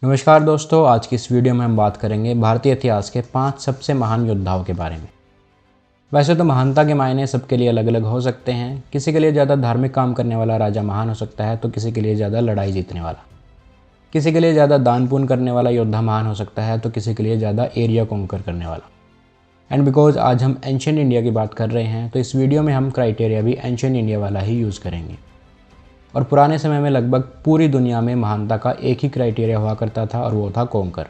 नमस्कार दोस्तों, आज की इस वीडियो में हम बात करेंगे भारतीय इतिहास के 5 सबसे महान योद्धाओं के बारे में। वैसे तो महानता के मायने सबके लिए अलग अलग हो सकते हैं। किसी के लिए ज़्यादा धार्मिक काम करने वाला राजा महान हो सकता है, तो किसी के लिए ज़्यादा लड़ाई जीतने वाला। किसी के लिए ज़्यादा दान पुण्य करने वाला योद्धा महान हो सकता है, तो किसी के लिए ज़्यादा एरिया कॉन्कर करने वाला। एंड बिकॉज आज हम एंशिएंट इंडिया की बात कर रहे हैं, तो इस वीडियो में हम क्राइटेरिया भी एंशिएंट इंडिया वाला ही यूज़ करेंगे। और पुराने समय में लगभग पूरी दुनिया में महानता का एक ही क्राइटेरिया हुआ करता था, और वो था कॉन्कर।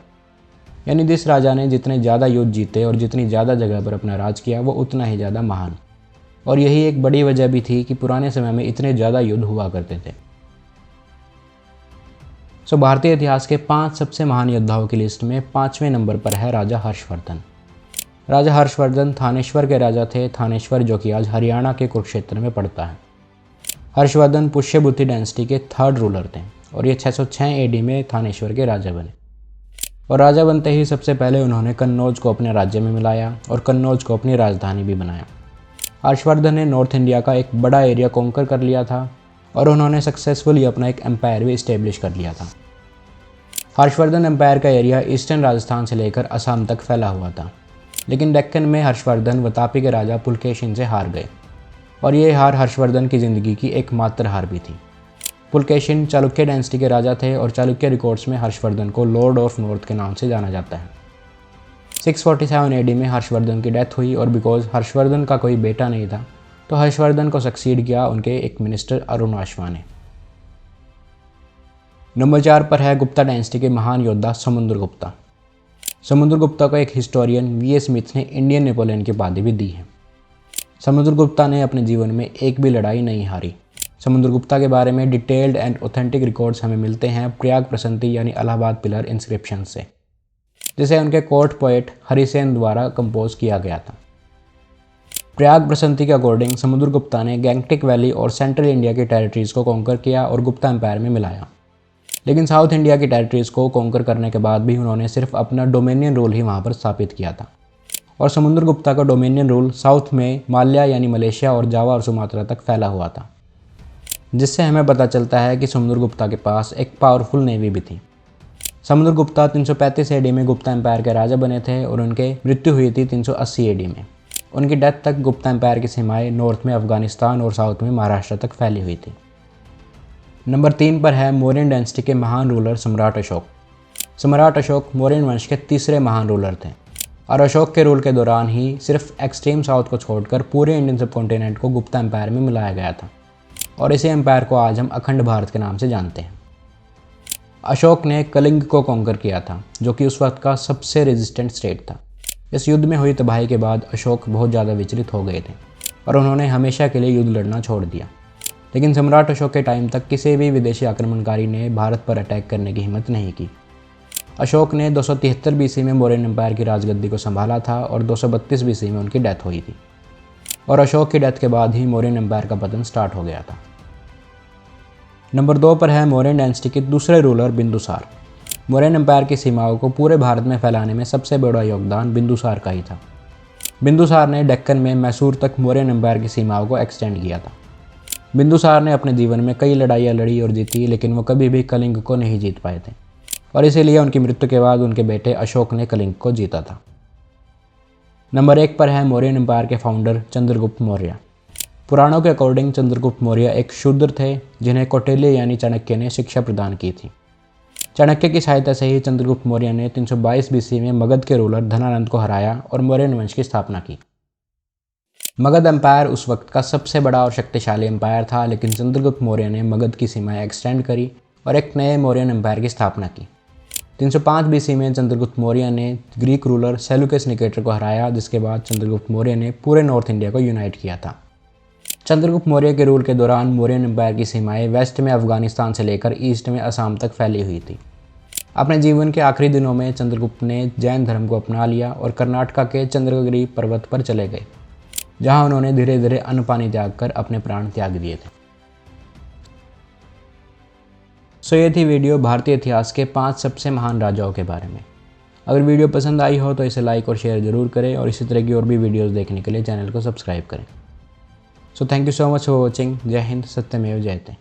यानी जिस राजा ने जितने ज़्यादा युद्ध जीते और जितनी ज़्यादा जगह पर अपना राज किया, वो उतना ही ज़्यादा महान। और यही एक बड़ी वजह भी थी कि पुराने समय में इतने ज़्यादा युद्ध हुआ करते थे। भारतीय इतिहास के 5 सबसे महान योद्धाओं की लिस्ट में 5वें नंबर पर है राजा हर्षवर्धन। राजा हर्षवर्धन थानेश्वर के राजा थे। थानेश्वर जो कि आज हरियाणा के कुरुक्षेत्र में पड़ता है। हर्षवर्धन पुष्यभूति डायनेस्टी के 3rd रूलर थे और ये 606 एडी में थानेश्वर के राजा बने। और राजा बनते ही सबसे पहले उन्होंने कन्नौज को अपने राज्य में मिलाया और कन्नौज को अपनी राजधानी भी बनाया। हर्षवर्धन ने नॉर्थ इंडिया का एक बड़ा एरिया कॉन्कर कर लिया था और उन्होंने सक्सेसफुली अपना एक एम्पायर भी इस्टेब्लिश कर लिया था। हर्षवर्धन एम्पायर का एरिया ईस्टर्न राजस्थान से लेकर असम तक फैला हुआ था, लेकिन डेक्कन में हर्षवर्धन वतापी के राजा पुलकेशिन से हार गए और ये हार हर्षवर्धन की ज़िंदगी की एकमात्र हार भी थी। पुलकेशिन चालुक्य डायनेस्टी के राजा थे और चालुक्य रिकॉर्ड्स में हर्षवर्धन को लॉर्ड ऑफ नॉर्थ के नाम से जाना जाता है। 647 एडी में हर्षवर्धन की डेथ हुई और बिकॉज हर्षवर्धन का कोई बेटा नहीं था, तो हर्षवर्धन को सक्सीड किया उनके एक मिनिस्टर अरुणाश्वा ने। नंबर 4 पर है गुप्ता डायनेस्टी के महान योद्धा समुद्रगुप्ता। समुद्रगुप्ता को एक हिस्टोरियन वी.एस. स्मिथ ने इंडियन नेपोलियन की उपाधि भी दी है। समुद्रगुप्ता ने अपने जीवन में एक भी लड़ाई नहीं हारी। समुद्रगुप्ता के बारे में डिटेल्ड एंड ऑथेंटिक रिकॉर्ड्स हमें मिलते हैं प्रयाग प्रसंति यानी इलाहाबाद पिलर इंस्क्रिप्शन से, जिसे उनके कोर्ट पोएट हरिसेन द्वारा कंपोज किया गया था। प्रयाग प्रसंति के अकॉर्डिंग समुद्रगुप्ता ने गैंगटिक वैली और सेंट्रल इंडिया की टेरिटरीज़ को कॉन्कर किया और गुप्ता एम्पायर में मिलाया। लेकिन साउथ इंडिया की टेरिटरीज़ को कॉन्कर करने के बाद भी उन्होंने सिर्फ अपना डोमिनियन रूल ही वहाँ पर स्थापित किया था। और समुद्रगुप्ता का डोमिनियन रूल साउथ में माल्या यानी मलेशिया और जावा और सुमात्रा तक फैला हुआ था, जिससे हमें पता चलता है कि समुद्रगुप्ता के पास एक पावरफुल नेवी भी थी। समुद्रगुप्ता 335 एडी में गुप्ता एम्पायर के राजा बने थे और उनके मृत्यु हुई थी 380 एडी में। उनकी डेथ तक गुप्ता एम्पायर की सीमाएं नॉर्थ में अफगानिस्तान और साउथ में महाराष्ट्र तक फैली हुई थी। नंबर 3 पर है मौर्यन डायनेस्टी के महान रूलर सम्राट अशोक। सम्राट अशोक मौर्यन वंश के तीसरे महान रूलर थे और अशोक के रूल के दौरान ही सिर्फ एक्सट्रीम साउथ को छोड़कर पूरे इंडियन सबकॉन्टिनेंट को गुप्ता एम्पायर में मिलाया गया था और इसी एम्पायर को आज हम अखंड भारत के नाम से जानते हैं। अशोक ने कलिंग को कॉन्कर किया था, जो कि उस वक्त का सबसे रेजिस्टेंट स्टेट था। इस युद्ध में हुई तबाही के बाद अशोक बहुत ज़्यादा विचलित हो गए थे और उन्होंने हमेशा के लिए युद्ध लड़ना छोड़ दिया। लेकिन सम्राट अशोक के टाइम तक किसी भी विदेशी आक्रमणकारी ने भारत पर अटैक करने की हिम्मत नहीं की। अशोक ने 273 बीसी में मौर्यन एम्पायर की राजगद्दी को संभाला था और 232 बीसी में उनकी डेथ हुई थी। और अशोक की डेथ के बाद ही मौर्यन एम्पायर का पतन स्टार्ट हो गया था। नंबर 2 पर है मौर्यन डायनेस्टी के दूसरे रूलर बिंदुसार। मौर्यन एम्पायर की सीमाओं को पूरे भारत में फैलाने में सबसे बड़ा योगदान बिंदुसार का ही था। बिंदुसार ने डेक्कन में मैसूर तक मौर्यन एम्पायर की सीमाओं को एक्सटेंड किया था। बिंदुसार ने अपने जीवन में कई लड़ाइयाँ लड़ी और जीती, लेकिन वो कभी भी कलिंग को नहीं जीत पाए थे और इसीलिए उनकी मृत्यु के बाद उनके बेटे अशोक ने कलिंग को जीता था। नंबर 1 पर है मौर्यन एम्पायर के फाउंडर चंद्रगुप्त मौर्य। पुराणों के अकॉर्डिंग चंद्रगुप्त मौर्य एक शूद्र थे जिन्हें कौटिल्य यानी चाणक्य ने शिक्षा प्रदान की थी। चाणक्य की सहायता से ही चंद्रगुप्त मौर्य ने 322 बीसी में मगध के रूलर धनानंद को हराया और मौर्यन वंश की स्थापना की। मगध एम्पायर उस वक्त का सबसे बड़ा और शक्तिशाली एम्पायर था, लेकिन चंद्रगुप्त मौर्य ने मगध की सीमाएं एक्सटेंड करी और एक नए मौर्यन एम्पायर की स्थापना की। 305 बीसी में चंद्रगुप्त मौर्य ने ग्रीक रूलर सेल्यूकस निकेटर को हराया, जिसके बाद चंद्रगुप्त मौर्य ने पूरे नॉर्थ इंडिया को यूनाइट किया था। चंद्रगुप्त मौर्य के रूल के दौरान मौर्यन एम्पायर की सीमाएं वेस्ट में अफगानिस्तान से लेकर ईस्ट में असम तक फैली हुई थी। अपने जीवन के आखिरी दिनों में चंद्रगुप्त ने जैन धर्म को अपना लिया और कर्नाटका के चंद्रगिरी पर्वत पर चले गए, जहाँ उन्होंने धीरे धीरे अन्न पानी त्याग कर अपने प्राण त्याग दिए थे। ये थी वीडियो भारतीय इतिहास के 5 सबसे महान राजाओं के बारे में। अगर वीडियो पसंद आई हो तो इसे लाइक और शेयर ज़रूर करें और इसी तरह की और भी वीडियोस देखने के लिए चैनल को सब्सक्राइब करें। Thank you so much for watching. जय हिंद, सत्यमेव जयते।